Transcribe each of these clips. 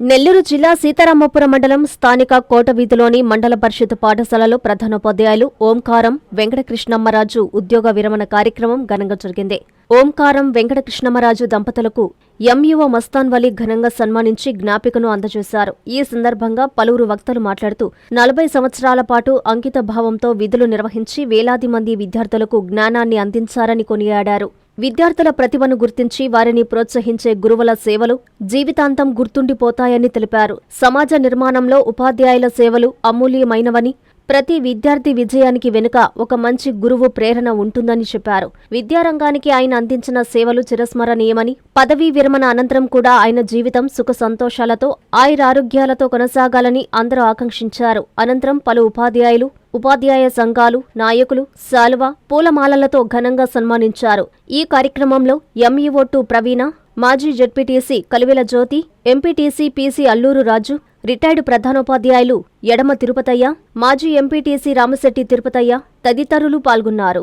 నెల్లూరు జిల్లా సీతారామపురం మండలం స్థానిక కోట వీధిలోని మండల పరిషత్ పాఠశాలలో ప్రధానోపాధ్యాయులు ఓంకారం వెంకటకృష్ణమ్మరాజు ఉద్యోగ విరమణ కార్యక్రమం ఘనంగా జరిగింది. ఓంకారం వెంకటకృష్ణమ్మరాజు దంపతులకు ఎంఈఓ మస్తాన్ వలీ ఘనంగా సన్మానించి జ్ఞాపికను అందజేశారు. ఈ సందర్భంగా పలువురు వక్తలు మాట్లాడుతూ 40 సంవత్సరాల పాటు అంకిత భావంతో విధులు నిర్వహించి వేలాది మంది విద్యార్థులకు జ్ఞానాన్ని అందించారని కొనియాడారు. విద్యార్థుల ప్రతిభను గుర్తించి వారిని ప్రోత్సహించే గురువుల సేవలు జీవితాంతం గుర్తుండిపోతాయని తెలిపారు. సమాజ నిర్మాణంలో ఉపాధ్యాయుల సేవలు అమూల్యమైనవని, ప్రతి విద్యార్థి విజయానికి వెనుక ఒక మంచి గురువు ప్రేరణ ఉంటుందని చెప్పారు. విద్యారంగానికి ఆయన అందించిన సేవలు చిరస్మరణీయమని, పదవీ విరమణ అనంతరం కూడా ఆయన జీవితం సుఖ సంతోషాలతో ఆయురారోగ్యాలతో కొనసాగాలని అందరూ ఆకాంక్షించారు. అనంతరం పలు ఉపాధ్యాయులు, ఉపాధ్యాయ సంఘాలు, నాయకులు శాలువ, పూలమాలలతో ఘనంగా సన్మానించారు. ఈ కార్యక్రమంలో ఎంఈఓ2 ప్రవీణ, మాజీ జెడ్పీటీసీ కలివెల జ్యోతి, ఎంపీటీసీ పీసీ అల్లూరు రాజు, రిటైర్డ్ ప్రధానోపాధ్యాయులు ఎడమ తిరుపతయ్య, మాజీ ఎంపీటీసీ రామశెట్టి తిరుపతయ్య తదితరులు పాల్గొన్నారు.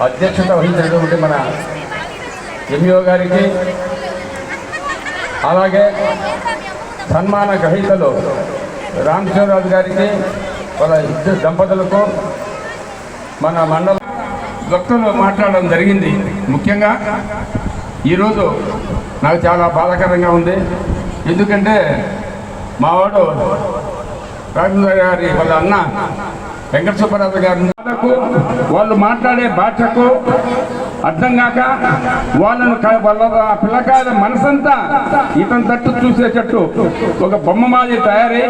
అధ్యక్షత వహించినటువంటి మన ఎంఈఓ గారికి, అలాగే సన్మాన గ్రహీతలు రామచంద్రరాజు గారికి, వాళ్ళ ఇద్దరు దంపతులకు, మన మండల వక్తలు మాట్లాడడం జరిగింది. ముఖ్యంగా ఈరోజు నాకు చాలా బాధాకరంగా ఉంది. ఎందుకంటే మావాడు రాజేంద్ర గారి వాళ్ళ అన్న వెంకట సుబ్బరాజు గారి వాళ్ళు మాట్లాడే భాషకు అర్థం కాక వాళ్ళను వాళ్ళ పిల్లకాయల మనసంతా ఇతని తట్టు చూసేటట్టు ఒక బొమ్మ మాది తయారై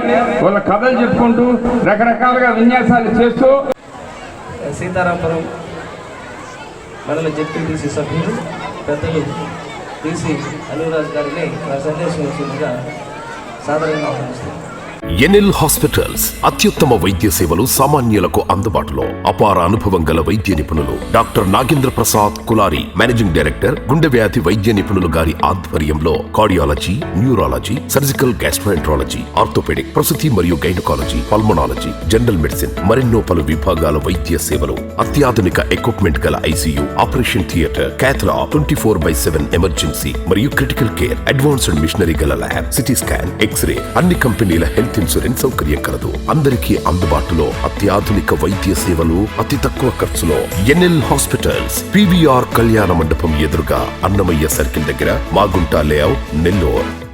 వాళ్ళ కథలు చెప్పుకుంటూ రకరకాలుగా విన్యాసాలు చేస్తూ సీతారామపురం మండల జెడ్పీటీసీ సభ్యులు పెద్దలు పీసీ అల్లూరాజు గారిని నా సందేశం వచ్చిందిగా సాధారణంగా ఆహ్వానిస్తున్నాను. ఎన్ఎల్ హాస్పిటల్స్ అత్యుత్తమ వైద్య సేవలు సామాన్యులకు అందుబాటులో. అపార అనుభవం గల వైద్య నిపుణులు doctor Nagendra Prasad Kulari, managing director, గుండె వ్యాధి వైద్య నిపుణులు గారి ఆధ్వర్యంలో cardiology, neurology, surgical gastroenterology, orthopaedic, ప్రసూతి మరియు గైనకాలజీ, పల్మనాలజీ, జనరల్ మెడిసిన్ మరెన్నో పలు విభాగాల వైద్య సేవలు. అత్యాధునిక ఎక్విప్మెంట్ గల ఐసీయూ, ఆపరేషన్ థియేటర్, క్యాథ్లా, 24/7 ఎమర్జెన్సీ మరియు క్రిటికల్ కేర్, అడ్వాన్స్డ్ మిషనరీ గల ల్యాబ్, సిటీ స్కాన్, ఎక్స్రే, అన్ని కంపెనీల హెల్త్ ఇన్సూరెన్స్ సౌకర్యం కలదు. అందరికీ అందుబాటులో అత్యాధునిక వైద్య సేవలు అతి తక్కువ ఖర్చులో. ఎన్ఎల్ హాస్పిటల్స్, పివిఆర్ కళ్యాణ మండపం ఎదురుగా, అన్నమయ్య సర్కిల్ దగ్గర, మాగుంట లేఅవుట్, నెల్లూరు.